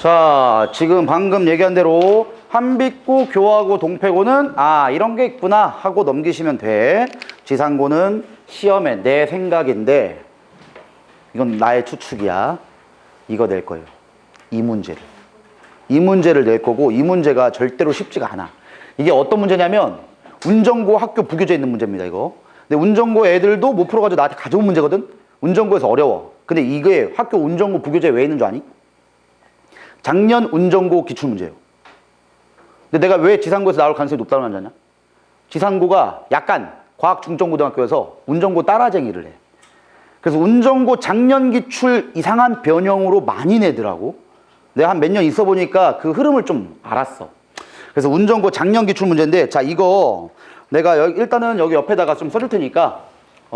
자, 지금 방금 얘기한 대로 한빛고, 교하고, 동패고는 이런 게 있구나 하고 넘기시면 돼. 지상고는 시험에 내 생각인데 이건 나의 추측이야. 이거 낼 거예요. 이 문제를 낼 거고, 이 문제가 절대로 쉽지가 않아. 이게 어떤 문제냐면 운전고 학교 부교재 있는 문제입니다, 이거. 근데 운전고 애들도 못 풀어가지고 나한테 가져온 문제거든. 운전고에서 어려워. 근데 이게 학교 운전고 부교재 왜 있는 줄 아니? 작년 운전고 기출문제예요. 근데 내가 왜 지상고에서 나올 가능성이 높다고 하냐? 지상고가 약간 과학중점고등학교에서 운전고 따라쟁이를 해. 그래서 운전고 작년 기출 이상한 변형으로 많이 내더라고. 내가 한 몇 년 있어 보니까 그 흐름을 좀 알았어. 그래서 운전고 작년 기출 문제인데, 자, 이거 내가 일단은 여기 옆에다가 좀 써줄 테니까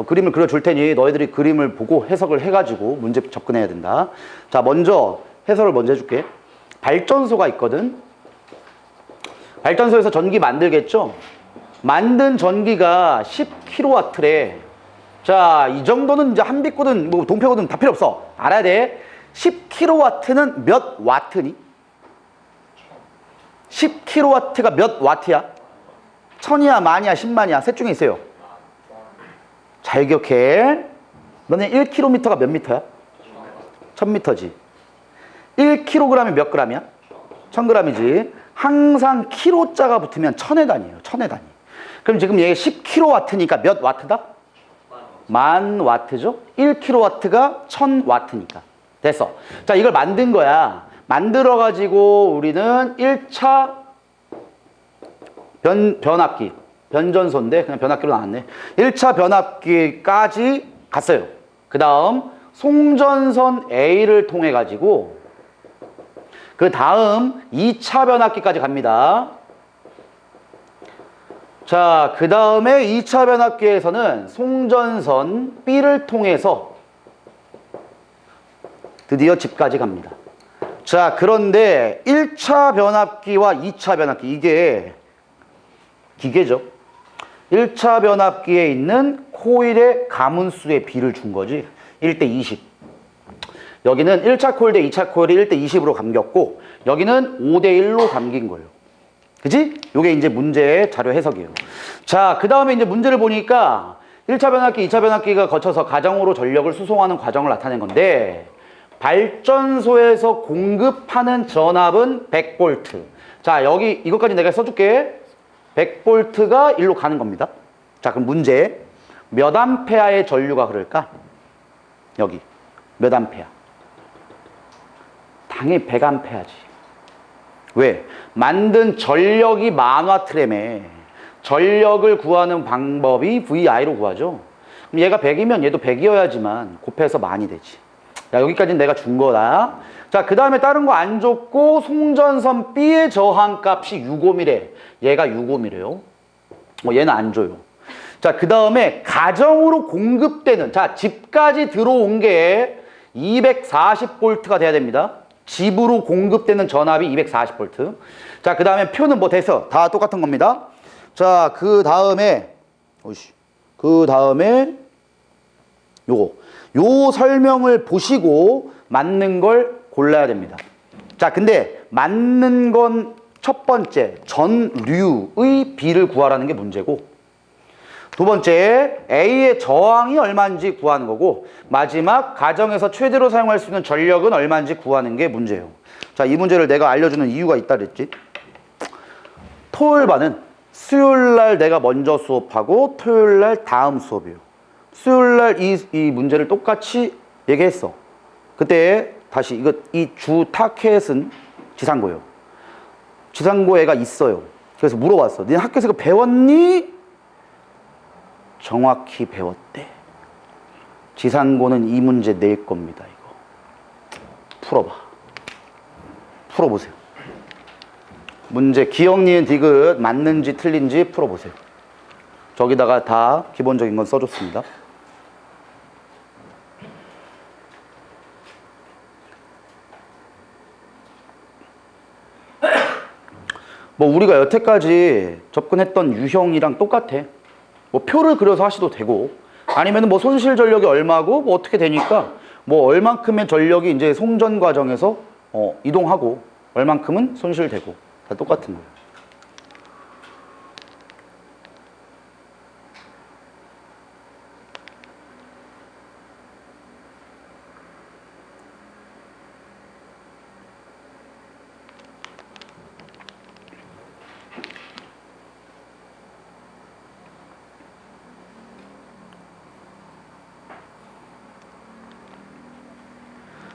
그림을 그려줄 테니 너희들이 그림을 보고 해석을 해가지고 문제 접근해야 된다. 자, 먼저 해설을 먼저 해줄게. 발전소가 있거든. 발전소에서 전기 만들겠죠? 만든 전기가 10kW래. 자, 이 정도는 이제 한빛고든 뭐 동패고든 다 필요 없어. 알아야 돼. 10kW는 몇 와트니? 10kW가 몇 와트야? 천이야, 만이야, 10만이야? 셋 중에 있어요. 잘 기억해. 너네 1km가 몇 미터야? 1000m지. 1kg이 몇 g이야? 1000g이지. 항상 킬로자가 붙으면 천의 단위예요. 천의 단위. 그럼 지금 얘 10kW니까 몇 와트다? 만 와트죠? 1kW가 1000와트니까. 됐어. 자, 이걸 만든 거야. 만들어가지고 우리는 1차 변압기. 변전소인데 그냥 변압기로 나왔네. 1차 변압기까지 갔어요. 그 다음 송전선 A를 통해 가지고 그 다음 2차 변압기까지 갑니다. 자, 그 다음에 2차 변압기에서는 송전선 B를 통해서 드디어 집까지 갑니다. 자, 그런데 1차 변압기와 2차 변압기, 이게 기계죠. 1차 변압기에 있는 코일의 가문수의 비를 준 거지. 1대 20. 여기는 1차 코일 대 2차 코일이 1대 20으로 감겼고, 여기는 5대 1로 감긴 거예요. 그치? 요게 이제 문제의 자료 해석이에요. 자, 그 다음에 이제 문제를 보니까 1차 변압기, 2차 변압기가 거쳐서 가정으로 전력을 수송하는 과정을 나타낸 건데, 발전소에서 공급하는 전압은 100V. 자, 여기 이것까지 내가 써줄게. 100V가 일로 가는 겁니다. 자, 그럼 문제. 몇 암페어의 전류가 흐를까? 여기. 몇 암페어? 당연히 100암페어지. 왜? 만든 전력이 만와트라며. 전력을 구하는 방법이 VI로 구하죠. 그럼 얘가 100이면 얘도 100이어야지만 곱해서 만이 되지. 자, 여기까지는 내가 준 거다. 자, 그 다음에 다른 거 안 줬고 송전선 B의 저항값이 6옴이래. 얘가 6옴이래요. 얘는 안 줘요. 자, 그 다음에 가정으로 공급되는, 자, 집까지 들어온 게 240V가 돼야 됩니다. 집으로 공급되는 전압이 240V. 자, 그 다음에 표는 뭐 돼서 다 똑같은 겁니다. 자, 그 다음에 요거. 요 설명을 보시고 맞는 걸 골라야 됩니다. 자, 근데 맞는 건 첫 번째, 전류의 비를 구하라는 게 문제고, 두 번째, A의 저항이 얼마인지 구하는 거고, 마지막, 가정에서 최대로 사용할 수 있는 전력은 얼마인지 구하는 게 문제예요. 자, 이 문제를 내가 알려주는 이유가 있다 그랬지. 토요일반은 수요일날 내가 먼저 수업하고 토요일날 다음 수업이에요. 수요일날 이 문제를 똑같이 얘기했어. 그때 다시 이 주 타켓은 지상고예요. 지상고 애가 있어요. 그래서 물어봤어. 네 학교에서 이거 배웠니? 정확히 배웠대. 지상고는 이 문제 낼 겁니다. 이거 풀어봐. 풀어보세요. 문제 기억, 니은, 디귿 맞는지 틀린지 풀어보세요. 저기다가 다 기본적인 건 써줬습니다. 뭐 우리가 여태까지 접근했던 유형이랑 똑같아. 뭐 표를 그려서 하셔도 되고, 아니면 뭐 손실 전력이 얼마고 뭐 어떻게 되니까 뭐 얼만큼의 전력이 이제 송전 과정에서 이동하고 얼만큼은 손실되고 다 똑같은 거예요.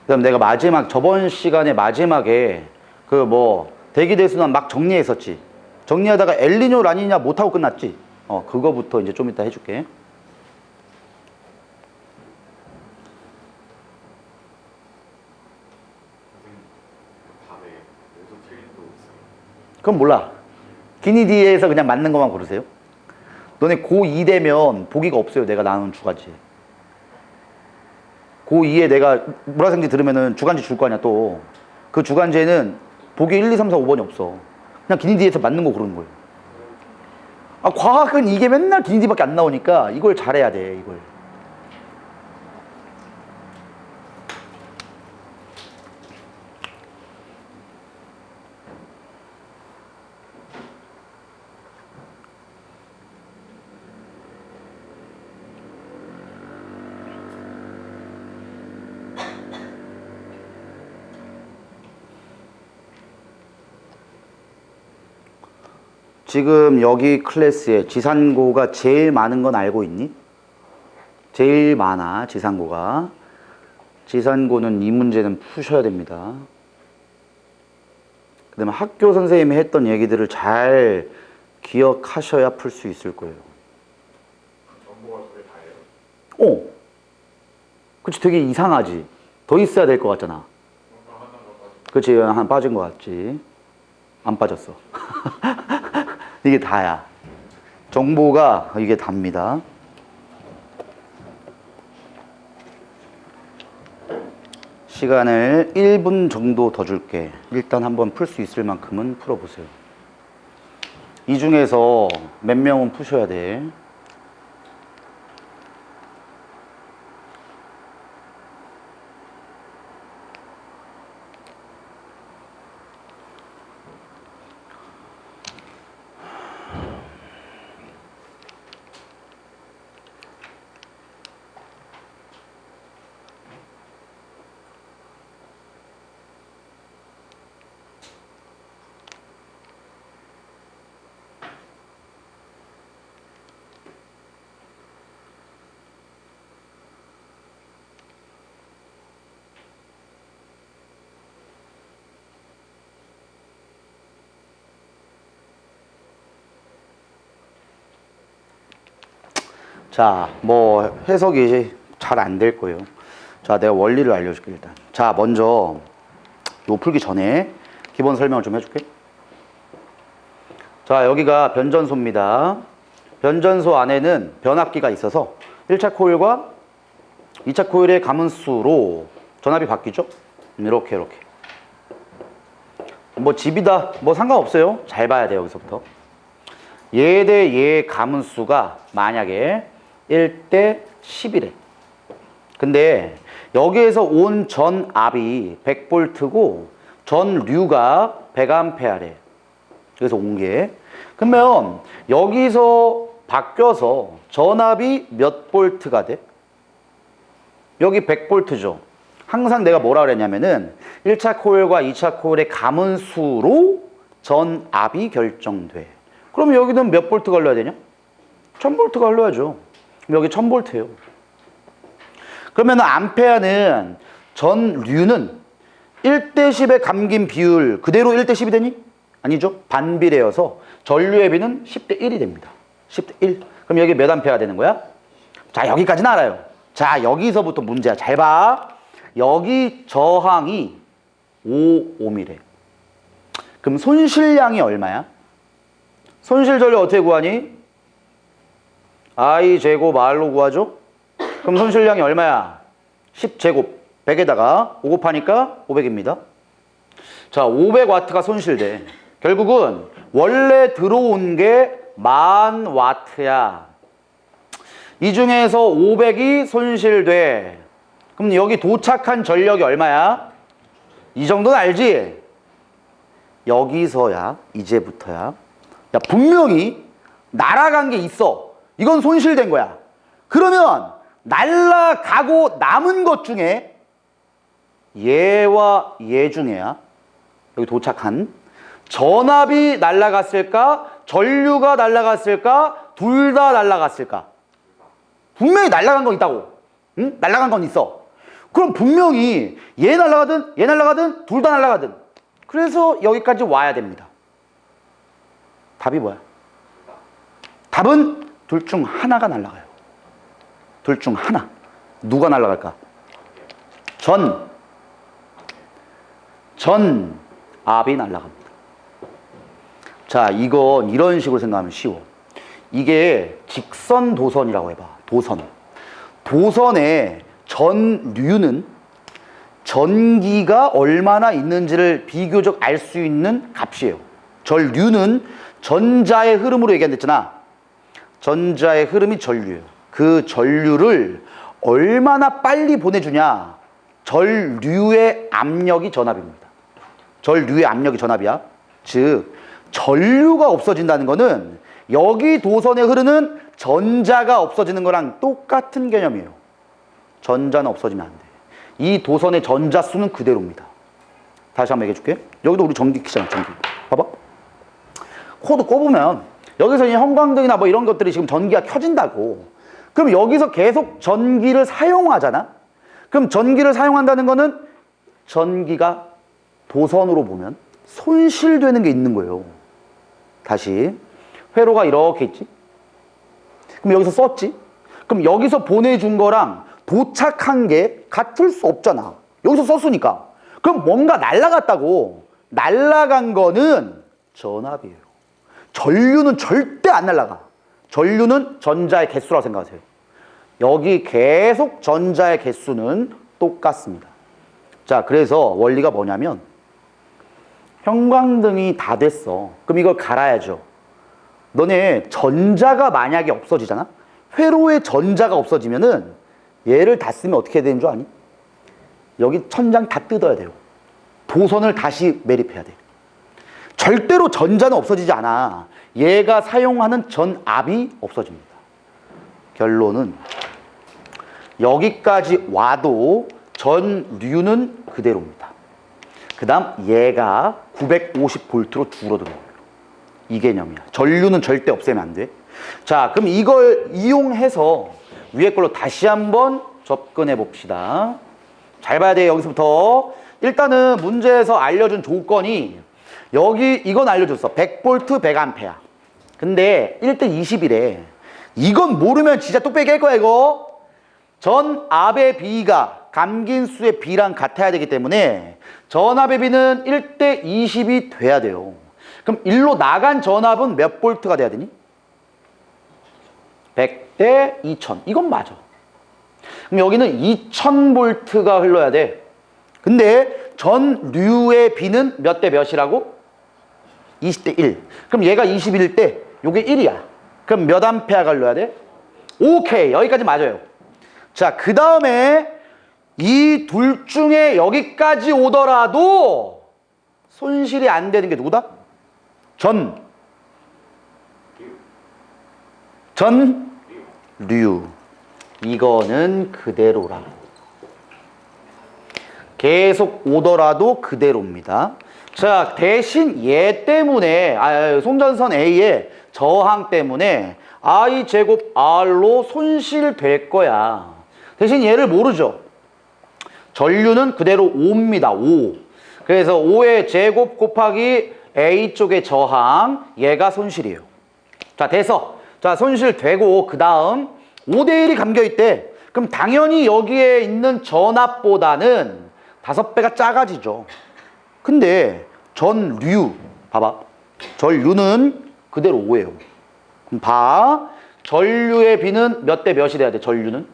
그다음 내가 저번 시간에 마지막에 대기대순환 막 정리했었지. 정리하다가 엘니뇨 라니냐 못하고 끝났지. 그거부터 이제 좀 이따 해줄게. 그럼 몰라. 기니디에서 그냥 맞는 것만 고르세요. 너네 고2 되면 보기가 없어요. 내가 나눈 주간지. 고2에 내가 물화생지 들으면은 주간지 줄 거 아니야 또. 그 주간지에는 보기 1, 2, 3, 4, 5번이 없어. 그냥 기니디에서 맞는 거 고르는 거예요. 과학은 이게 맨날 기니디밖에 안 나오니까 이걸 잘해야 돼, 이걸. 지금 여기 클래스에 지산고가 제일 많은 건 알고 있니? 제일 많아, 지산고가. 지산고는 이 문제는 푸셔야 됩니다. 그 다음에 학교 선생님이 했던 얘기들을 잘 기억하셔야 풀 수 있을 거예요. 정보가 그게 다예요? 그치, 되게 이상하지. 더 있어야 될 것 같잖아. 그치, 한 빠진 것 같지. 안 빠졌어. 이게 다야. 정보가 이게 답니다. 시간을 1분 정도 더 줄게. 일단 한번 풀 수 있을 만큼은 풀어보세요. 이 중에서 몇 명은 푸셔야 돼. 자, 해석이 잘 안 될 거예요. 자, 내가 원리를 알려줄게, 일단. 자, 먼저, 요 풀기 전에 기본 설명을 좀 해줄게. 자, 여기가 변전소입니다. 변전소 안에는 변압기가 있어서 1차 코일과 2차 코일의 가문수로 전압이 바뀌죠? 이렇게. 집이다. 상관없어요. 잘 봐야 돼요, 여기서부터. 얘 대 얘의 가문수가 만약에 1대 10이래. 근데 여기에서 온 전압이 100V고 전류가 100A래. 여기서 온 게. 그러면 여기서 바뀌어서 전압이 몇 볼트가 돼? 여기 100V죠. 항상 내가 뭐라 그랬냐면은 1차 코일과 2차 코일의 가문수로 전압이 결정돼. 그럼 여기는 몇 볼트가 흘러야 되냐? 1000V가 흘러야죠. 여기 1000V예요. 그러면 암페어는 전류는 1대 10의 감긴 비율 그대로 1대 10이 되니? 아니죠. 반비례여서 전류의 비는 10대 1이 됩니다. 10대 1. 그럼 여기 몇 암페어가 되는 거야? 자, 여기까지는 알아요. 자, 여기서부터 문제야. 잘 봐. 여기 저항이 5ohm이래. 그럼 손실량이 얼마야? 손실 전류 어떻게 구하니? I 제곱 R로 구하죠? 그럼 손실량이 얼마야? 10제곱 100에다가 5 곱하니까 500입니다. 자, 500W가 손실돼. 결국은 원래 들어온 게 10,000W야. 이 중에서 500이 손실돼. 그럼 여기 도착한 전력이 얼마야? 이 정도는 알지? 여기서야, 이제부터야. 야, 분명히 날아간 게 있어. 이건 손실된 거야. 그러면 날아가고 남은 것 중에 얘와 얘 중에야 여기 도착한 전압이 날아갔을까? 전류가 날아갔을까? 둘 다 날아갔을까? 분명히 날아간 건 있다고. 응? 날아간 건 있어. 그럼 분명히 얘 날아가든 둘 다 날아가든 그래서 여기까지 와야 됩니다. 답이 뭐야? 답은 둘 중 하나가 날아가요. 둘 중 하나. 누가 날아갈까? 전압이 날아갑니다. 자, 이건 이런 식으로 생각하면 쉬워. 이게 직선 도선이라고 해봐. 도선의 전류는 전기가 얼마나 있는지를 비교적 알 수 있는 값이에요. 전류는 전자의 흐름으로 얘기한댔잖아. 전자의 흐름이 전류예요. 그 전류를 얼마나 빨리 보내주냐. 전류의 압력이 전압입니다. 전류의 압력이 전압이야. 즉 전류가 없어진다는 거는 여기 도선에 흐르는 전자가 없어지는 거랑 똑같은 개념이에요. 전자는 없어지면 안 돼. 이 도선의 전자 수는 그대로입니다. 다시 한번 얘기해 줄게. 여기도 우리 전기 키잖아. 전기. 봐봐. 코드 꼽으면 여기서 이 형광등이나 뭐 이런 것들이 지금 전기가 켜진다고. 그럼 여기서 계속 전기를 사용하잖아. 그럼 전기를 사용한다는 거는 전기가 도선으로 보면 손실되는 게 있는 거예요. 다시 회로가 이렇게 있지. 그럼 여기서 썼지. 그럼 여기서 보내준 거랑 도착한 게 같을 수 없잖아. 여기서 썼으니까. 그럼 뭔가 날아갔다고. 날아간 거는 전압이에요. 전류는 절대 안 날아가. 전류는 전자의 개수라고 생각하세요. 여기 계속 전자의 개수는 똑같습니다. 자, 그래서 원리가 뭐냐면 형광등이 다 됐어. 그럼 이걸 갈아야죠. 너네 전자가 만약에 없어지잖아? 회로에 전자가 없어지면은 얘를 다 쓰면 어떻게 되는 줄 아니? 여기 천장 다 뜯어야 돼요. 도선을 다시 매립해야 돼. 절대로 전자는 없어지지 않아. 얘가 사용하는 전압이 없어집니다. 결론은 여기까지 와도 전류는 그대로입니다. 그 다음 얘가 950V로 줄어드는 거예요. 이 개념이야. 전류는 절대 없애면 안 돼. 자, 그럼 이걸 이용해서 위에 걸로 다시 한번 접근해 봅시다. 잘 봐야 돼. 여기서부터 일단은 문제에서 알려준 조건이 여기 이건 알려줬어. 100V 100A. 근데 1대 20이래. 이건 모르면 진짜 뚝배기 할 거야 이거. 전압의 비가 감긴수의 비랑 같아야 되기 때문에 전압의 비는 1대 20이 돼야 돼요. 그럼 일로 나간 전압은 몇 볼트가 돼야 되니? 100대 2000. 이건 맞아. 그럼 여기는 2000볼트가 흘러야 돼. 근데 전류의 비는 몇 대 몇이라고? 20대 1. 그럼 얘가 21일 때 요게 1이야. 그럼 몇 암페어가 흘러야 돼? 오케이. 여기까지 맞아요. 자, 그 다음에 이 둘 중에 여기까지 오더라도 손실이 안 되는 게 누구다? 전류. 이거는 그대로라. 계속 오더라도 그대로입니다. 자, 대신 얘 때문에 송전선 A의 저항 때문에 I 제곱 R로 손실될 거야. 대신 얘를 모르죠. 전류는 그대로 5입니다. 5. 그래서 5의 제곱 곱하기 A 쪽의 저항, 얘가 손실이에요. 자, 돼서. 자, 손실되고 그 다음 5대1이 감겨있대. 그럼 당연히 여기에 있는 전압보다는 5배가 작아지죠. 근데 전류, 봐봐. 전류는 그대로 5예요. 그럼 봐. 전류의 비는 몇 대 몇이 돼야 돼? 전류는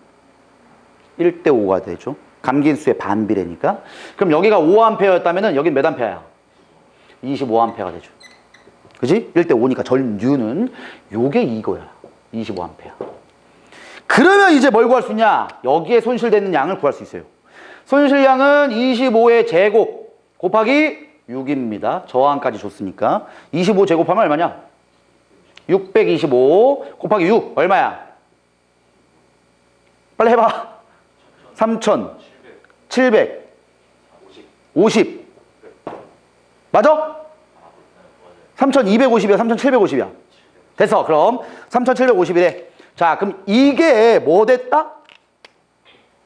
1대 5가 되죠. 감긴수의 반비례니까. 그럼 여기가 5A였다면 여긴 몇 A야? 25A가 되죠. 그지? 1대 5니까 전류는 요게 이거야. 25A. 그러면 이제 뭘 구할 수 있냐? 여기에 손실되는 양을 구할 수 있어요. 손실량은 25의 제곱 곱하기 6입니다. 저항까지 줬으니까. 25 제곱하면 얼마냐? 625 곱하기 6 얼마야? 빨리 해봐. 3,750 맞아? 3,250이야 3,750이야 됐어. 그럼 3,750이래. 자 그럼 이게 뭐 됐다?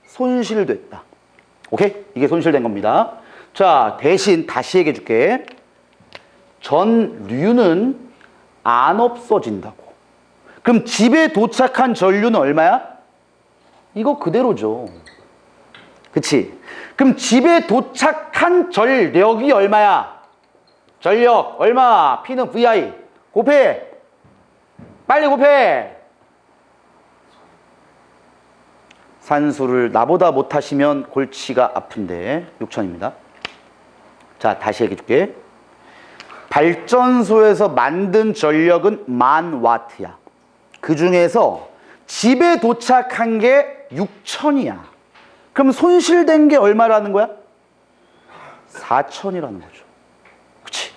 손실됐다. 오케이? 이게 손실된 겁니다. 자 대신 다시 얘기해 줄게. 전류는 안 없어진다고. 그럼 집에 도착한 전류는 얼마야? 이거 그대로죠. 그치? 그럼 집에 도착한 전력이 얼마야? 전력 얼마? P는 VI 곱해. 빨리 곱해. 산수를 나보다 못하시면 골치가 아픈데 6,000입니다. 자 다시 얘기해 줄게. 발전소에서 만든 전력은 10,000와트야. 그 중에서 집에 도착한 게 6,000이야. 그럼 손실된 게 얼마라는 거야? 4,000이라는 거죠. 그치?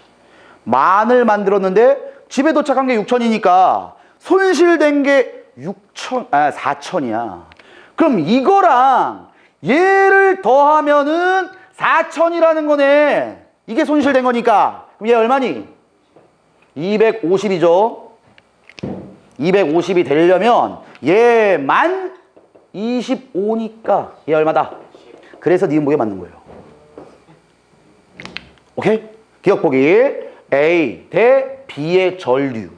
10,000을 만들었는데 집에 도착한 게 6,000이니까 손실된 게 4,000이야. 그럼 이거랑 얘를 더하면은 4,000이라는 거네. 이게 손실된 거니까. 그럼 얘 얼마니? 250이죠. 250이 되려면 얘만 25니까 얘 얼마다? 그래서 니은 보기에 맞는 거예요. 오케이? 기억 보기. A 대 B의 전류.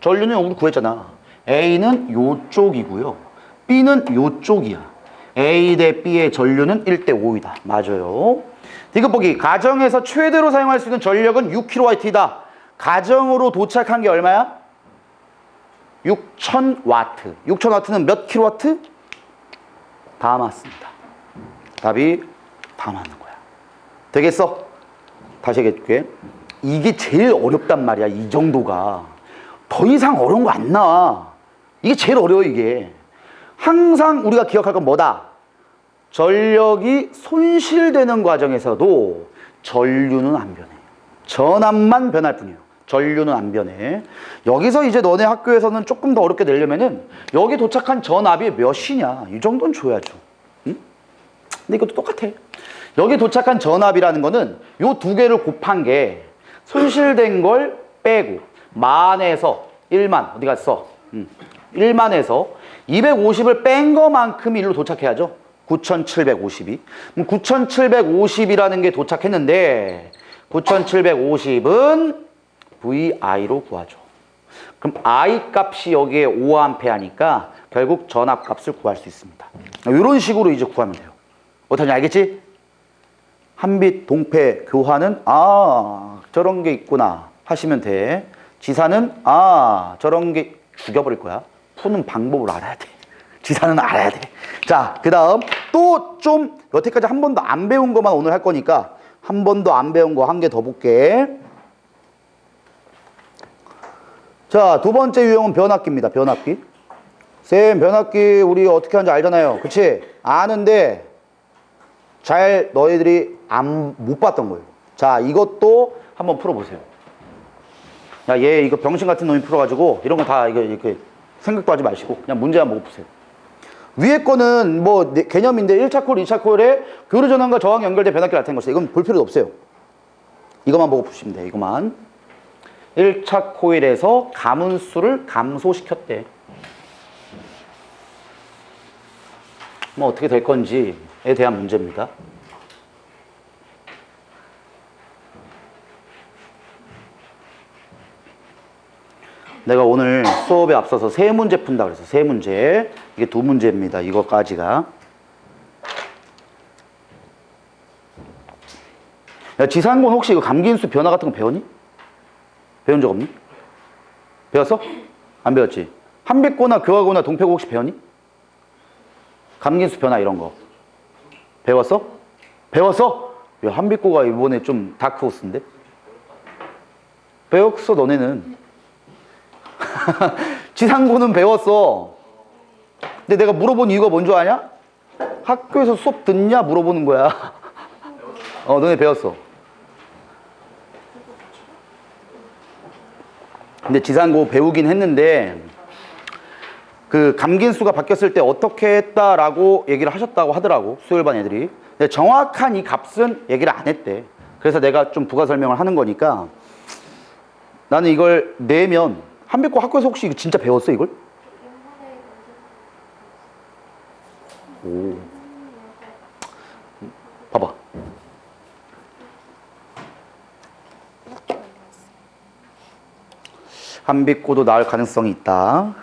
전류는 우리 구했잖아. A는 요쪽이고요. B는 요쪽이야. A 대 B의 전류는 1대 5이다. 맞아요. 디귿 보기. 가정에서 최대로 사용할 수 있는 전력은 6kW이다. 가정으로 도착한 게 얼마야? 6,000와트. 6,000와트는 몇 킬로와트? 다 맞습니다. 답이 다 맞는 거야. 되겠어? 다시 얘기해줄게. 이게 제일 어렵단 말이야. 이 정도가. 더 이상 어려운 거 안 나와. 이게 제일 어려워 이게. 항상 우리가 기억할 건 뭐다? 전력이 손실되는 과정에서도 전류는 안 변해. 전압만 변할 뿐이에요. 전류는 안 변해. 여기서 이제 너네 학교에서는 조금 더 어렵게 내려면은 여기 도착한 전압이 몇이냐 이 정도는 줘야죠. 응? 근데 이것도 똑같아. 여기 도착한 전압이라는 거는 요 두 개를 곱한 게 손실된 걸 빼고 만에서 1만 어디 갔어? 1만에서 250을 뺀 거만큼 일로 도착해야죠. 9,750이. 그럼 9,750이라는 게 도착했는데 9,750은 VI로 구하죠. 그럼 I 값이 여기에 5A니까 결국 전압 값을 구할 수 있습니다. 이런 식으로 이제 구하면 돼요. 어떠냐 알겠지? 한빛 동패 교환은 저런 게 있구나 하시면 돼. 지사는 저런 게 죽여버릴 거야. 푸는 방법을 알아야 돼. 지사는 알아야 돼. 자, 그 다음 또 좀 여태까지 한 번도 안 배운 것만 오늘 할 거니까 한 번도 안 배운 거 한 개 더 볼게. 자, 두 번째 유형은 변압기입니다. 변압기. 쌤, 변압기 우리 어떻게 하는지 알잖아요. 그치? 아는데 잘 너희들이 못 봤던 거예요. 자, 이것도 한번 풀어보세요. 야, 얘 이거 병신 같은 놈이 풀어가지고 이런 거 다 이렇게 생각도 하지 마시고 그냥 문제 한번 보고 푸세요. 위에 거는 뭐 개념인데 1차 코일, 2차 코일에 교류 전환과 저항이 연결된 변압기를 나타낸 것이다. 이건 볼 필요도 없어요. 이것만 보고 푸시면 돼. 이것만. 1차 코일에서 가문수를 감소시켰대. 뭐 어떻게 될 건지에 대한 문제입니다. 내가 오늘 수업에 앞서서 세 문제 푼다 그래서 세 문제. 이게 두 문제입니다. 이거까지가. 야, 지상군 혹시 이거 감기인수 변화 같은 거 배웠니? 배운 적 없니? 배웠어? 안 배웠지? 한빛고나 교하고나 동패고 혹시 배웠니? 감기인수 변화 이런 거. 배웠어? 배웠어? 야, 한빛고가 이번에 좀 다크호스인데? 배웠어, 너네는. 지상고는 배웠어. 근데 내가 물어본 이유가 뭔 줄 아냐? 학교에서 수업 듣냐 물어보는 거야. 너네 배웠어. 근데 지상고 배우긴 했는데 그 감긴수가 바뀌었을 때 어떻게 했다라고 얘기를 하셨다고 하더라고, 수요일반 애들이. 근데 정확한 이 값은 얘기를 안 했대. 그래서 내가 좀 부가 설명을 하는 거니까 나는 이걸 내면 한백고 학교에서 혹시 이거 진짜 배웠어 이걸? 오. 봐봐. 한빛고도 나올 가능성이 있다.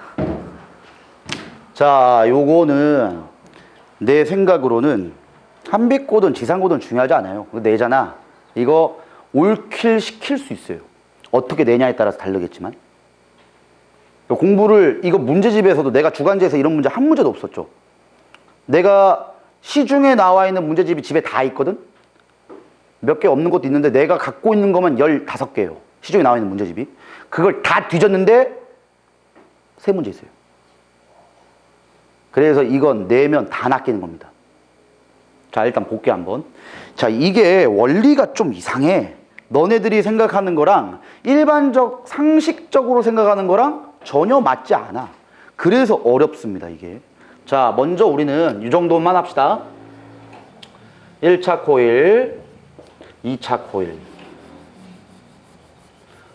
자, 요거는 내 생각으로는 한빛고든 지상고든 중요하지 않아요. 내잖아. 이거 올킬 시킬 수 있어요. 어떻게 내냐에 따라서 다르겠지만. 공부를, 이거 문제집에서도 내가 주간지에서 이런 문제 한 문제도 없었죠. 내가 시중에 나와 있는 문제집이 집에 다 있거든? 몇 개 없는 것도 있는데 내가 갖고 있는 것만 15개예요. 시중에 나와 있는 문제집이. 그걸 다 뒤졌는데 3문제 있어요. 그래서 이건 내면 다 낚이는 겁니다. 자, 일단 볼게 한번. 자, 이게 원리가 좀 이상해. 너네들이 생각하는 거랑 일반적 상식적으로 생각하는 거랑 전혀 맞지 않아. 그래서 어렵습니다, 이게. 자, 먼저 우리는 이 정도만 합시다. 1차 코일, 2차 코일.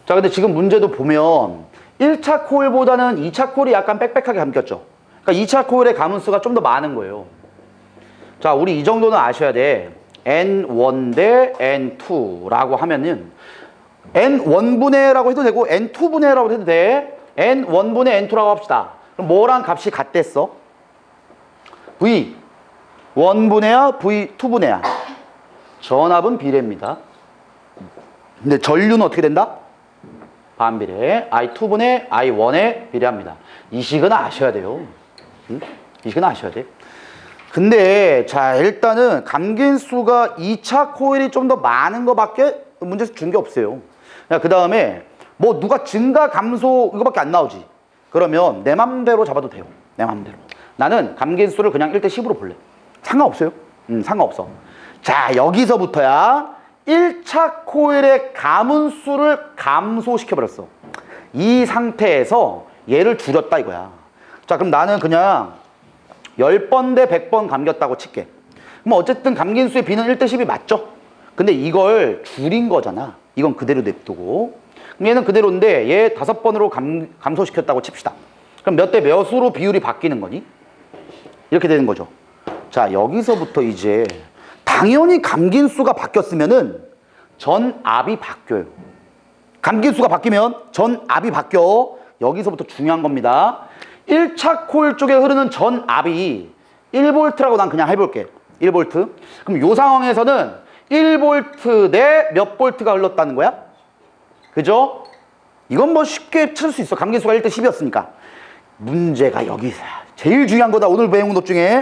자, 근데 지금 문제도 보면 1차 코일보다는 2차 코일이 약간 빽빽하게 감겼죠. 그러니까 2차 코일의 가문수가 좀 더 많은 거예요. 자, 우리 이 정도는 아셔야 돼. N1 대 N2라고 하면은 N1분의라고 해도 되고 N2분의라고 해도 돼. N1분의 N2라고 합시다. 그럼 뭐랑 값이 같댔어? V 1분의야? V 2분의야? 전압은 비례입니다. 근데 전류는 어떻게 된다? 반비례. I2분의 I1에 비례합니다. 이 식은 아셔야 돼요. 응? 이 식은 아셔야 돼. 근데 자, 일단은 감긴수가 2차 코일이 좀 더 많은 거밖에 문제에서 준 게 없어요. 그 다음에 뭐 누가 증가 감소 이거밖에 안 나오지. 그러면 내 맘대로 잡아도 돼요. 내 맘대로. 나는 감긴수를 그냥 1대 10으로 볼래. 상관없어요. 상관없어. 자, 여기서부터야 1차 코일의 가문수를 감소시켜버렸어. 이 상태에서 얘를 줄였다 이거야. 자, 그럼 나는 그냥 10번 대 100번 감겼다고 칠게. 그럼 어쨌든 감긴수의 B는 1대 10이 맞죠? 근데 이걸 줄인 거잖아. 이건 그대로 냅두고. 그럼 얘는 그대로인데 얘 5번으로 감소시켰다고 칩시다. 그럼 몇 대 몇으로 비율이 바뀌는 거니? 이렇게 되는 거죠. 자, 여기서부터 이제 당연히 감긴수가 바뀌었으면은 전압이 바뀌어요. 감긴수가 바뀌면 전압이 바뀌어. 여기서부터 중요한 겁니다. 1차 코일 쪽에 흐르는 전압이 1V라고 난 그냥 해볼게. 1V. 그럼 이 상황에서는 1V 대 몇 볼트가 흘렀다는 거야? 그죠? 이건 뭐 쉽게 찾을 수 있어. 감긴수가 1대 10이었으니까. 문제가 여기서 제일 중요한 거다. 오늘 배운 것 중에.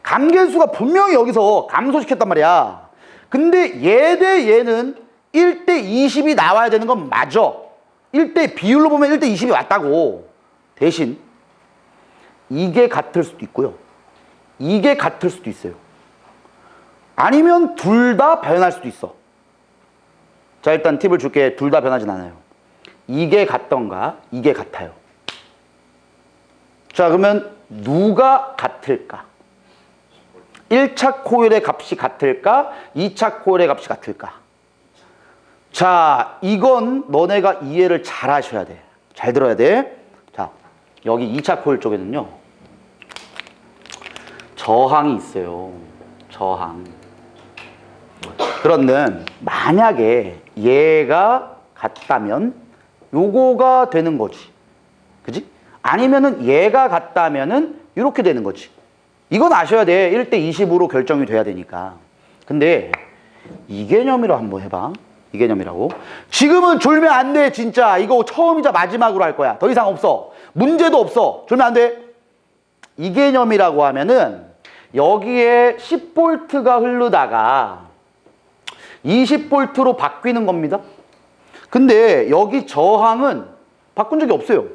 감긴수가 분명히 여기서 감소시켰단 말이야. 근데 얘 대 얘는 1대 20이 나와야 되는 건 맞아. 1대 비율로 보면 1대 20이 왔다고. 대신 이게 같을 수도 있고요. 이게 같을 수도 있어요. 아니면 둘 다 변할 수도 있어. 자, 일단 팁을 줄게. 둘 다 변하진 않아요. 이게 같던가 이게 같아요. 자, 그러면 누가 같을까? 1차 코일의 값이 같을까? 2차 코일의 값이 같을까? 자, 이건 너네가 이해를 잘 하셔야 돼. 잘 들어야 돼. 자, 여기 2차 코일 쪽에는요, 저항이 있어요. 저항. 그런데 만약에 얘가 같다면 요거가 되는 거지. 그지? 아니면은 얘가 같다면은 이렇게 되는 거지. 이건 아셔야 돼. 1대 20으로 결정이 돼야 되니까. 근데 이 개념으로 한번 해봐. 이 개념이라고. 지금은 졸면 안 돼, 진짜. 이거 처음이자 마지막으로 할 거야. 더 이상 없어. 문제도 없어. 졸면 안 돼. 이 개념이라고 하면은 여기에 10V가 흐르다가 20V로 바뀌는 겁니다. 근데 여기 저항은 바꾼 적이 없어요.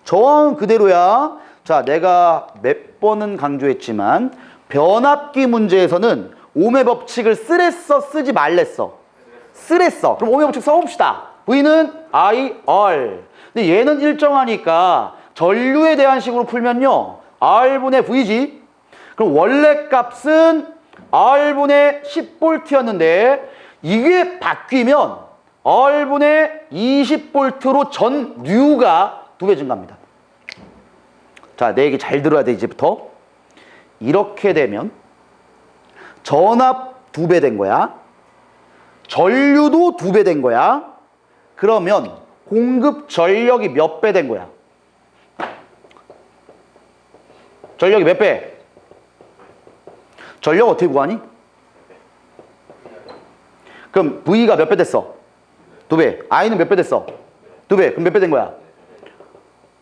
저항은 그대로야. 자, 내가 몇 번은 강조했지만 변압기 문제에서는 ohm의 법칙을 쓰랬어, 쓰지 말랬어? 쓰랬어. 그럼 ohm의 법칙 써봅시다. V는 IR. 근데 얘는 일정하니까 전류에 대한 식으로 풀면요. R분의 V지. 그럼 원래 값은 R분의 10V였는데 이게 바뀌면 R분의 20V로 전류가 2배 증가합니다. 자, 내 얘기 잘 들어야 돼, 이제부터. 이렇게 되면 전압 2배 된 거야. 전류도 2배 된 거야. 그러면 공급 전력이 몇 배 된 거야? 전력이 몇 배? 전력 어떻게 구하니? 그럼 V가 몇 배 됐어? 2배. I는 몇 배 됐어? 2배. 그럼 몇 배 된 거야?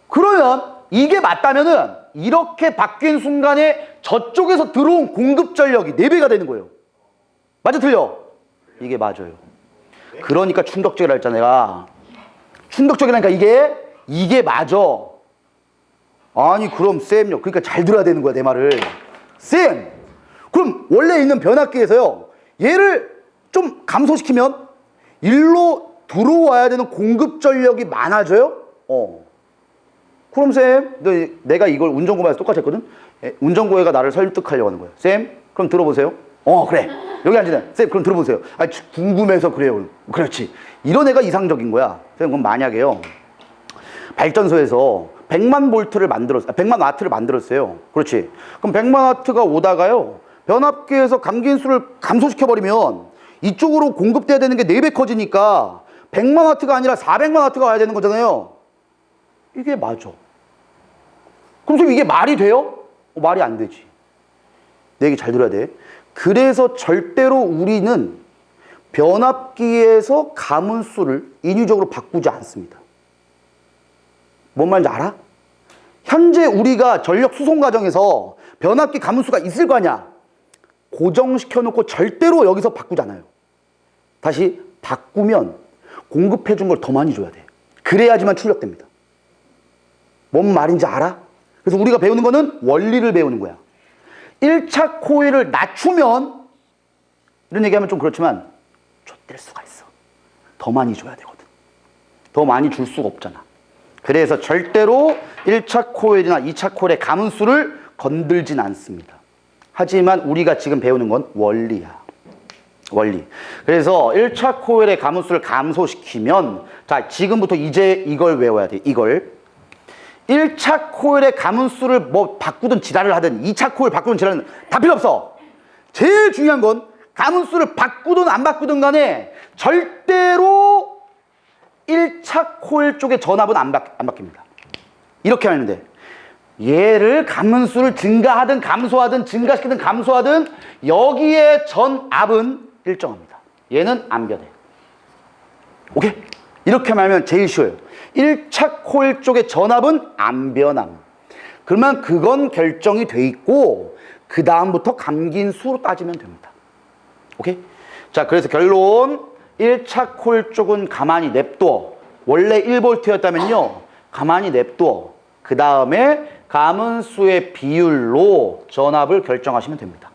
그러면 이게 맞다면은 이렇게 바뀐 순간에 저쪽에서 들어온 공급 전력이 4배가 되는 거예요. 맞아, 틀려? 이게 맞아요. 그러니까 충격적이라 했잖아, 내가. 충격적이라니까 이게 맞아. 아니, 그럼 쌤요. 그러니까 잘 들어야 되는 거야, 내 말을. 쌤! 그럼 원래 있는 변압기에서요, 얘를 좀 감소시키면 일로 들어와야 되는 공급 전력이 많아져요? 그럼 쌤, 내가 이걸 운전고에서 똑같이 했거든? 운전고가 나를 설득하려고 하는 거예요. 쌤, 그럼 들어보세요. 그래. 여기 앉으네. 쌤, 그럼 들어보세요. 아, 궁금해서 그래요. 그렇지. 이런 애가 이상적인 거야. 쌤, 그럼 만약에요, 발전소에서 100만 볼트를 만들었어요. 100만 와트를 만들었어요. 그렇지. 그럼 100만 와트가 오다가요, 변압기에서 감긴수를 감소시켜버리면 이쪽으로 공급돼야 되는 게 4배 커지니까 100만 와트가 아니라 400만 와트가 와야 되는 거잖아요. 이게 맞아. 그럼 쌤, 이게 말이 돼요? 말이 안 되지. 내 얘기 잘 들어야 돼. 그래서 절대로 우리는 변압기에서 가문수를 인위적으로 바꾸지 않습니다. 뭔 말인지 알아? 현재 우리가 전력 수송 과정에서 변압기 가문수가 있을 거 아니야. 고정시켜 놓고 절대로 여기서 바꾸지 않아요. 다시 바꾸면 공급해 준 걸 더 많이 줘야 돼. 그래야지만 출력됩니다. 뭔 말인지 알아? 그래서 우리가 배우는 거는 원리를 배우는 거야. 1차 코일을 낮추면, 이런 얘기하면 좀 그렇지만 좆될 수가 있어. 더 많이 줘야 되거든. 더 많이 줄 수가 없잖아. 그래서 절대로 1차 코일이나 2차 코일의 가문수를 건들진 않습니다. 하지만 우리가 지금 배우는 건 원리야. 원리. 그래서 1차 코일의 가문수를 감소시키면, 자, 지금부터 이제 이걸 외워야 돼. 이걸. 1차 코일의 가문수를 뭐 바꾸든 지랄을 하든 2차 코일 바꾸든 지랄은 다 필요 없어. 제일 중요한 건 가문수를 바꾸든 안 바꾸든 간에 절대로 1차 코일 쪽의 전압은 안 바뀝니다. 이렇게 하면 돼. 얘를 가문수를 증가하든 감소하든 증가시키든 감소하든 여기에 전압은 일정합니다. 얘는 안 변해. 오케이? 이렇게 말하면 제일 쉬워요. 1차 코일 쪽의 전압은 안 변함. 그러면 그건 결정이 돼 있고 그 다음부터 감긴 수로 따지면 됩니다. 오케이? 자, 그래서 결론 1차 코일 쪽은 가만히 냅둬. 원래 1V였다면요 가만히 냅둬. 그 다음에 가문수의 비율로 전압을 결정하시면 됩니다.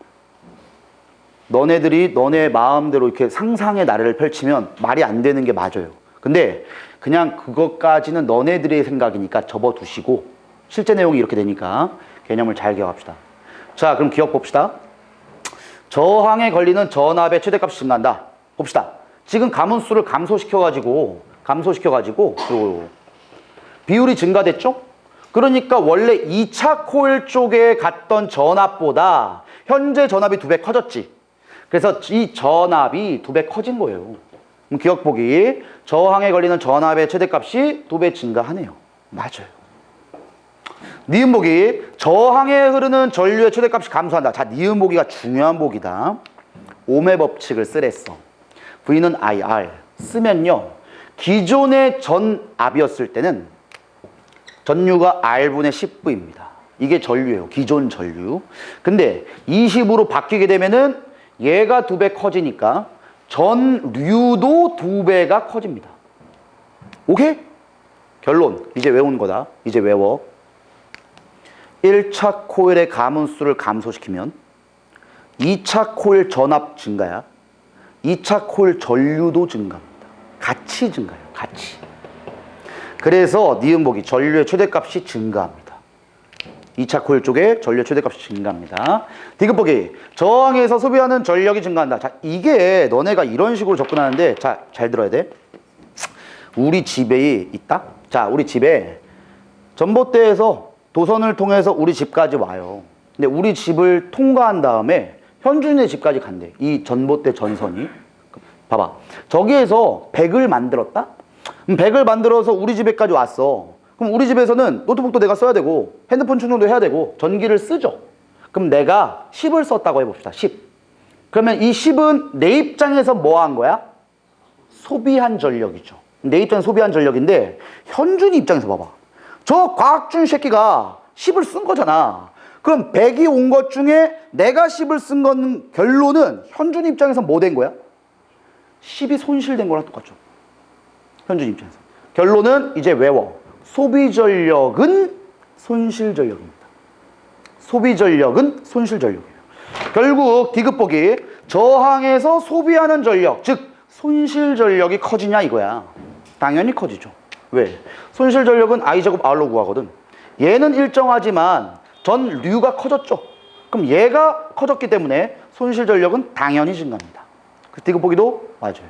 너네들이 너네 마음대로 이렇게 상상의 나래를 펼치면 말이 안 되는 게 맞아요. 근데 그냥 그것까지는 너네들의 생각이니까 접어두시고 실제 내용이 이렇게 되니까 개념을 잘 기억합시다. 자, 그럼 기억 봅시다. 저항에 걸리는 전압의 최대값이 증가한다. 봅시다. 지금 가문수를 감소시켜가지고 비율이 증가됐죠? 그러니까 원래 2차 코일 쪽에 갔던 전압보다 현재 전압이 2배 커졌지. 그래서 이 전압이 2배 커진 거예요. 그럼 기억 보기. 저항에 걸리는 전압의 최대값이 2배 증가하네요. 맞아요. 니은 보기. 저항에 흐르는 전류의 최대값이 감소한다. 자, 니은 보기가 중요한 보기다. 옴의 법칙을 쓰랬어. V는 IR 쓰면요, 기존의 전압이었을 때는 전류가 R분의 10V입니다. 이게 전류예요. 기존 전류. 근데 20으로 바뀌게 되면은 얘가 2배 커지니까 전류도 2배가 커집니다. 오케이? 결론. 이제 외우는 거다. 이제 외워. 1차 코일의 가문수를 감소시키면 2차 코일 전압 증가야. 2차 코일 전류도 증가합니다. 같이 증가해요. 같이. 그래서 니은보기 전류의 최대값이 증가합니다. 2차 코일 쪽에 전류의 최대값이 증가합니다. 디귿보기 저항에서 소비하는 전력이 증가한다. 자, 이게 너네가 이런 식으로 접근하는데 자, 잘 들어야 돼. 우리 집에 있다? 자, 우리 집에 전봇대에서 도선을 통해서 우리 집까지 와요. 근데 우리 집을 통과한 다음에 현준이네 집까지 간대. 이 전봇대 전선이. 봐봐. 저기에서 100을 만들었다? 100을 만들어서 우리 집에까지 왔어. 그럼 우리 집에서는 노트북도 내가 써야 되고 핸드폰 충전도 해야 되고 전기를 쓰죠. 그럼 내가 10을 썼다고 해봅시다. 10. 그러면 이 10은 내 입장에서 뭐 한 거야? 소비한 전력이죠. 내 입장에서 소비한 전력인데 현준이 입장에서 봐봐. 저 과학준 새끼가 10을 쓴 거잖아. 그럼 100이 온 것 중에 내가 10을 쓴 건 결론은 현준이 입장에서 뭐 된 거야? 10이 손실된 거랑 똑같죠. 현준이 입장에서. 결론은 이제 외워. 소비 전력은 손실 전력입니다. 소비 전력은 손실 전력이에요. 결국 디귿보기 저항에서 소비하는 전력, 즉 손실 전력이 커지냐 이거야. 당연히 커지죠. 왜? 손실 전력은 I제곱 R로 구하거든. 얘는 일정하지만 전류가 커졌죠. 그럼 얘가 커졌기 때문에 손실 전력은 당연히 증가합니다. 그 디귿보기도 맞아요.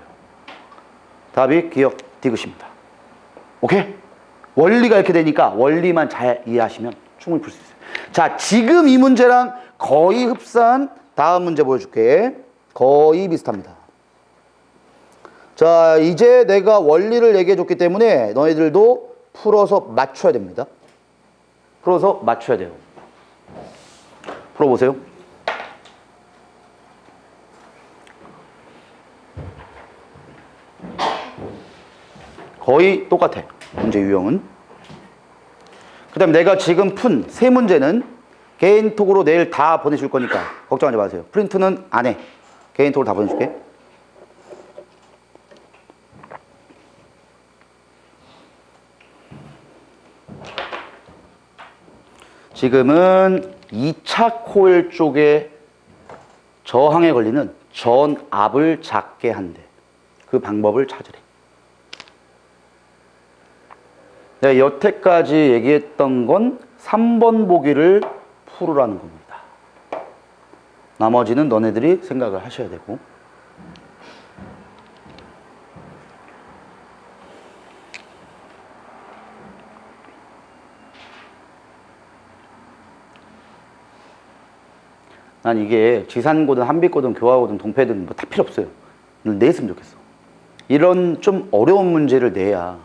답이 기억 디귿입니다. 오케이? 원리가 이렇게 되니까 원리만 잘 이해하시면 충분히 풀 수 있어요. 자, 지금 이 문제랑 거의 흡사한 다음 문제 보여줄게. 거의 비슷합니다. 자, 이제 내가 원리를 얘기해 줬기 때문에 너희들도 풀어서 맞춰야 됩니다. 풀어서 맞춰야 돼요. 풀어보세요. 거의 똑같아. 문제 유형은. 그 다음에 내가 지금 푼 세 문제는 개인톡으로 내일 다 보내줄 거니까 걱정하지 마세요. 프린트는 안 해. 개인톡으로 다 보내줄게. 지금은 2차 코일 쪽에 저항에 걸리는 전압을 작게 한대. 그 방법을 찾으래. 내가 여태까지 얘기했던 건 3번 보기를 풀으라는 겁니다. 나머지는 너네들이 생각을 하셔야 되고. 난 이게 지산고든 한빛고든 교화고든 동패든 뭐 다 필요 없어요. 냈으면 좋겠어. 이런 좀 어려운 문제를 내야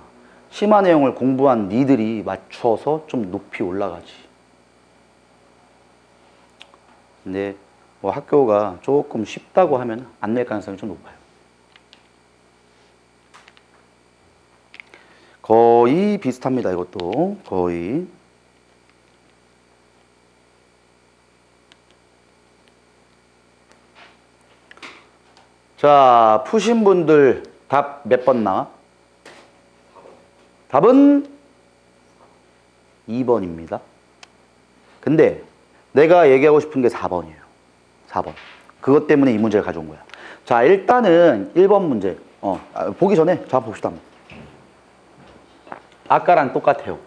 심화 내용을 공부한 니들이 맞춰서 좀 높이 올라가지. 근데 뭐 학교가 조금 쉽다고 하면 안 낼 가능성이 좀 높아요. 거의 비슷합니다. 이것도 거의. 자, 푸신 분들 답 몇 번 나와? 답은 2번입니다. 근데 내가 얘기하고 싶은 게 4번이에요. 4번. 그것 때문에 이 문제를 가져온 거야. 자, 일단은 1번 문제. 보기 전에 자 봅시다. 아까랑 똑같아요.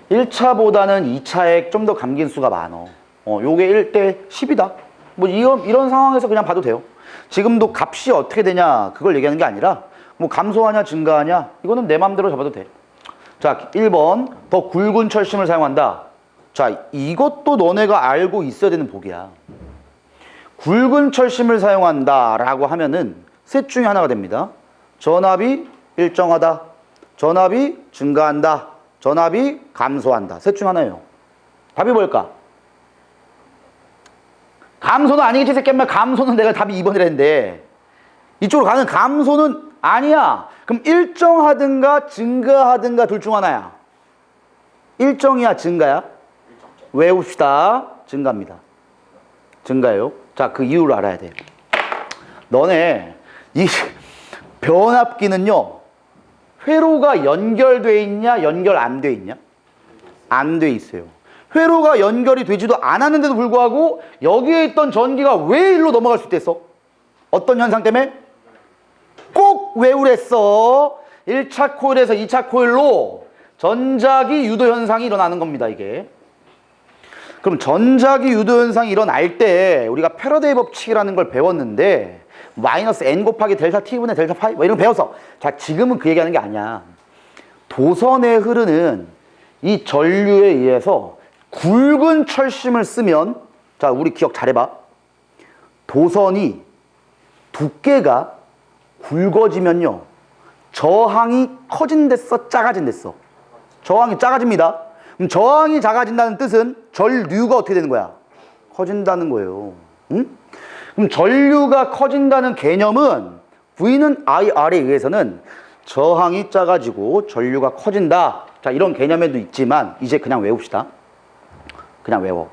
1차보다는 2차에 좀 더 감긴 수가 많어. 요게 1대 10이다. 뭐 이런 상황에서 그냥 봐도 돼요. 지금도 값이 어떻게 되냐 그걸 얘기하는 게 아니라 뭐 감소하냐 증가하냐 이거는 내 맘대로 잡아도 돼. 자, 1번 더 굵은 철심을 사용한다. 자, 이것도 너네가 알고 있어야 되는 복이야. 굵은 철심을 사용한다 라고 하면은 셋 중에 하나가 됩니다. 전압이 일정하다, 전압이 증가한다, 전압이 감소한다. 셋 중 하나예요. 답이 뭘까? 감소는 아니겠지 새끼야. 감소는 내가 답이 2번이라 했는데 이쪽으로 가는 감소는 아니야. 그럼 일정하든가 증가하든가 둘 중 하나야. 일정이야 증가야? 외웁시다. 증가입니다. 증가예요. 자, 그 이유를 알아야 돼. 너네 이 변압기는요 회로가 연결돼 있냐 연결 안 돼 있냐? 안 돼 있어요. 회로가 연결이 되지도 않았는데도 불구하고 여기에 있던 전기가 왜 일로 넘어갈 수 있겠어? 어떤 현상 때문에? 꼭 외우랬어. 1차 코일에서 2차 코일로 전자기 유도 현상이 일어나는 겁니다, 이게. 그럼 전자기 유도 현상이 일어날 때 우리가 패러데이 법칙이라는 걸 배웠는데 마이너스 n 곱하기 델타 t분의 델타 파이 뭐 이런 거 배워서 자 지금은 그 얘기하는 게 아니야. 도선에 흐르는 이 전류에 의해서 굵은 철심을 쓰면 자 우리 기억 잘해봐. 도선이 두께가 굵어지면요 저항이 커진댔어 작아진댔어? 저항이 작아집니다. 그럼 저항이 작아진다는 뜻은 전류가 어떻게 되는 거야? 커진다는 거예요. 응? 그럼 전류가 커진다는 개념은 V는 IR에 의해서는 저항이 작아지고 전류가 커진다. 자 이런 개념에도 있지만 이제 그냥 외웁시다. 그냥 외워.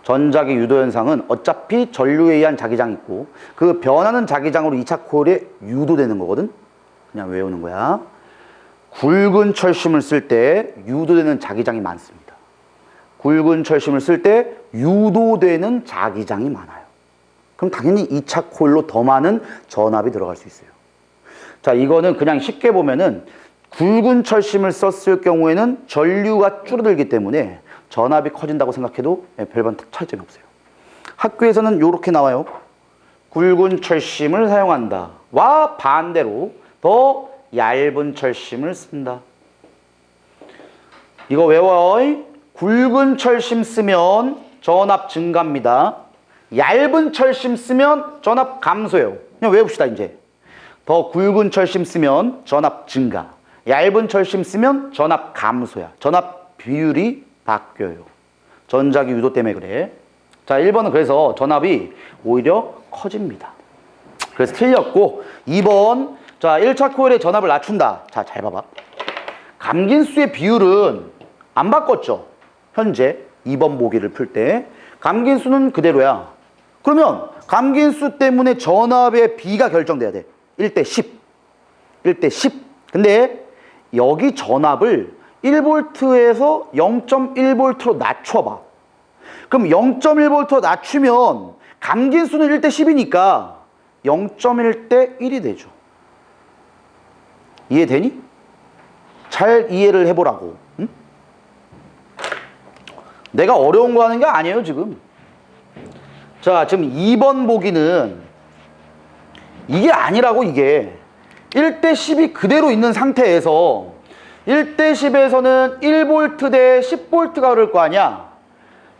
전자기 유도 현상은 어차피 전류에 의한 자기장이 있고 그 변하는 자기장으로 2차 코일에 유도되는 거거든. 그냥 외우는 거야. 굵은 철심을 쓸 때 유도되는 자기장이 많습니다. 굵은 철심을 쓸 때 유도되는 자기장이 많아요. 그럼 당연히 2차 코일로 더 많은 전압이 들어갈 수 있어요. 자, 이거는 그냥 쉽게 보면은 굵은 철심을 썼을 경우에는 전류가 줄어들기 때문에 전압이 커진다고 생각해도 별반 차이점이 없어요. 학교에서는 이렇게 나와요. 굵은 철심을 사용한다. 와 반대로 더 얇은 철심을 쓴다. 이거 외워. 굵은 철심 쓰면 전압 증가입니다. 얇은 철심 쓰면 전압 감소예요. 그냥 외웁시다 이제. 더 굵은 철심 쓰면 전압 증가. 얇은 철심 쓰면 전압 감소야. 전압 비율이 바뀌어요. 전자기 유도 때문에 그래. 자 1번은 그래서 전압이 오히려 커집니다. 그래서 틀렸고 2번 자 1차 코일의 전압을 낮춘다. 자 잘 봐봐. 감긴수의 비율은 안 바꿨죠. 현재 2번 보기를 풀 때 감긴수는 그대로야. 그러면 감긴수 때문에 전압의 비가 결정돼야 돼. 1대 10. 1대 10. 근데 여기 전압을 1V에서 0.1V로 낮춰봐. 그럼 0.1V 낮추면 감긴수는 1대 10이니까 0.1대 1이 되죠. 이해되니? 잘 이해를 해보라고. 응? 내가 어려운 거 하는 게 아니에요 지금. 자 지금 2번 보기는 이게 아니라고. 이게 1대 10이 그대로 있는 상태에서 1대 10에서는 1V 대 10V가 흐를 거 아니야.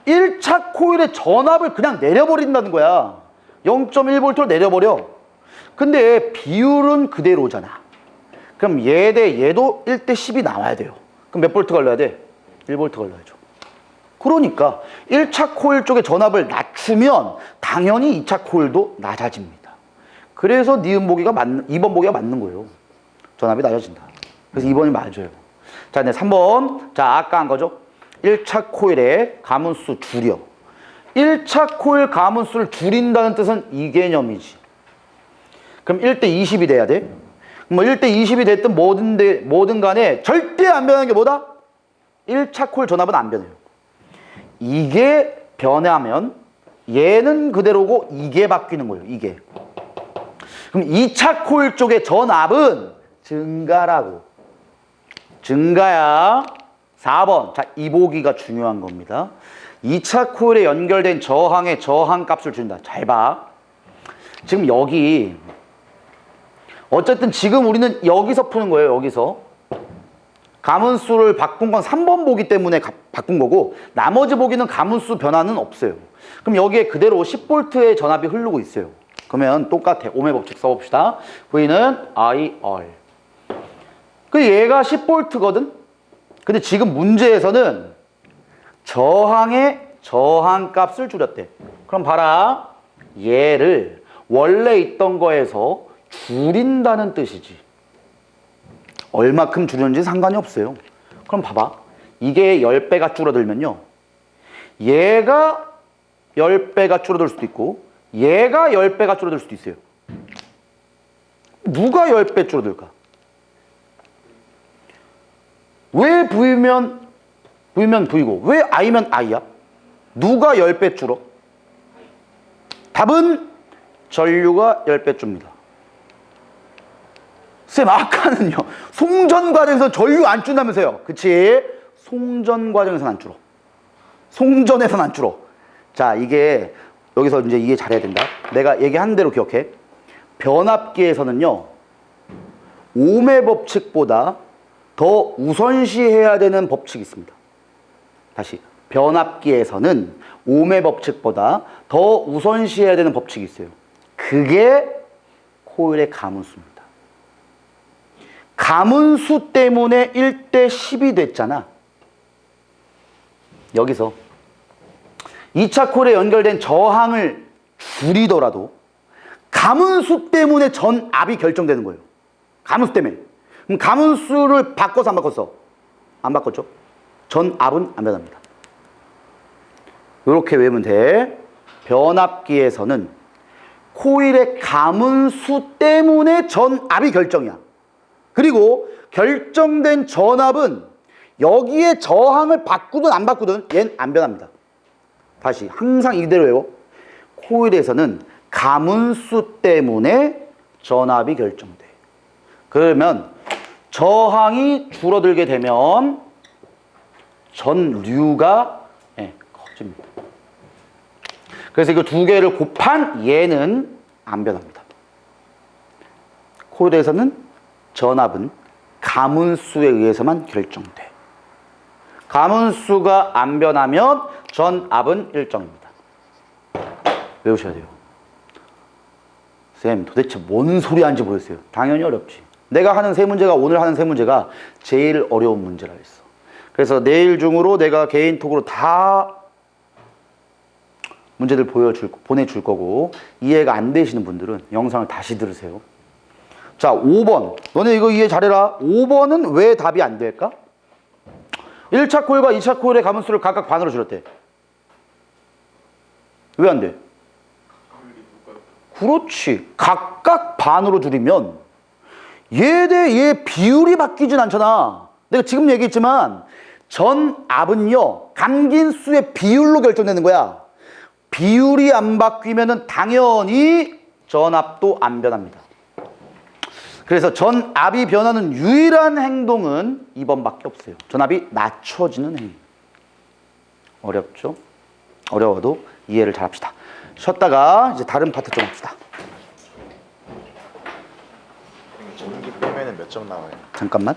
1차 코일의 전압을 그냥 내려버린다는 거야. 0.1V로 내려버려. 근데 비율은 그대로잖아. 그럼 얘 대 얘도 1대 10이 나와야 돼요. 그럼 몇 볼트 걸려야 돼? 1V 걸려야죠. 그러니까 1차 코일 쪽의 전압을 낮추면 당연히 2차 코일도 낮아집니다. 그래서 니은 보기가 2번 보기가 맞는 거예요. 전압이 낮아진다. 그래서 2번이 맞아요. 자, 이제 3번. 자, 아까 한 거죠. 1차 코일의 가문수 줄여. 1차 코일 가문수를 줄인다는 뜻은 이 개념이지. 그럼 1대 20이 돼야 돼. 뭐 1대 20이 됐든 뭐든 간에 절대 안 변하는 게 뭐다? 1차 코일 전압은 안 변해요. 이게 변하면 얘는 그대로고 이게 바뀌는 거예요. 이게. 그럼 2차 코일 쪽의 전압은 증가라고. 증가야. 4번. 자, 이 보기가 중요한 겁니다. 2차 코일에 연결된 저항의 저항값을 준다. 잘 봐. 지금 여기 어쨌든 지금 우리는 여기서 푸는 거예요. 여기서. 가문수를 바꾼 건 3번 보기 때문에 바꾼 거고 나머지 보기는 가문수 변화는 없어요. 그럼 여기에 그대로 10V의 전압이 흐르고 있어요. 그러면 똑같아. ohm의 법칙 써봅시다. V는 IR. 그 얘가 10V거든? 근데 지금 문제에서는 저항의 저항값을 줄였대. 그럼 봐라. 얘를 원래 있던 거에서 줄인다는 뜻이지. 얼마큼 줄였는지 상관이 없어요. 그럼 봐봐. 이게 10배가 줄어들면요. 얘가 10배가 줄어들 수도 있고 얘가 10배가 줄어들 수도 있어요. 누가 10배 줄어들까? 왜 V면 V고 왜 I면 I야? 누가 10배 줄어? 답은 전류가 10배 줍니다. 쌤, 아까는요. 송전 과정에서 전류 안 준다면서요. 그치? 송전 과정에서는 안 줄어. 송전에서는 안 줄어. 자, 이게 여기서 이제 이해 잘해야 된다. 내가 얘기한 대로 기억해. 변압기에서는요. ohm의 법칙보다 더 우선시해야 되는 법칙이 있습니다. 다시. 변압기에서는 ohm의 법칙보다 더 우선시해야 되는 법칙이 있어요. 그게 코일의 가문수입니다. 가문수 때문에 1대 10이 됐잖아. 여기서 2차 코일에 연결된 저항을 줄이더라도 가문수 때문에 전압이 결정되는 거예요. 가문수 때문에. 그럼 가문수를 바꿔서 안 바꿨어? 안 바꿨죠? 전압은 안 변합니다. 이렇게 외우면 돼. 변압기에서는 코일의 가문수 때문에 전압이 결정이야. 그리고 결정된 전압은 여기에 저항을 바꾸든 안 바꾸든 얘는 안 변합니다. 다시 항상 이대로 외워. 코일에서는 가문수 때문에 전압이 결정돼. 그러면 저항이 줄어들게 되면 전류가 커집니다. 그래서 이거 두 개를 곱한 얘는 안 변합니다. 코일에서는 전압은 가문수에 의해서만 결정돼. 가문수가 안 변하면 전압은 일정입니다. 외우셔야 돼요. 쌤, 도대체 뭔 소리 하는지 모르겠어요. 당연히 어렵지. 내가 하는 세 문제가, 오늘 하는 세 문제가 제일 어려운 문제라 했어. 그래서 내일 중으로 내가 개인톡으로 다 문제들 보내줄 거고, 이해가 안 되시는 분들은 영상을 다시 들으세요. 자, 5번. 너네 이거 이해 잘해라. 5번은 왜 답이 안 될까? 1차 코일과 2차 코일의 가문수를 각각 반으로 줄였대. 왜 안 돼? 그렇지. 각각 반으로 줄이면 얘 대 얘 비율이 바뀌진 않잖아. 내가 지금 얘기했지만 전압은요, 감긴 수의 비율로 결정되는 거야. 비율이 안 바뀌면은 당연히 전압도 안 변합니다. 그래서 전압이 변하는 유일한 행동은 2번밖에 없어요. 전압이 낮춰지는 행위. 어렵죠? 어려워도 이해를 잘 합시다. 쉬었다가 이제 다른 파트 좀 합시다. 전기 빼면은 몇 점 나와요? 잠깐만.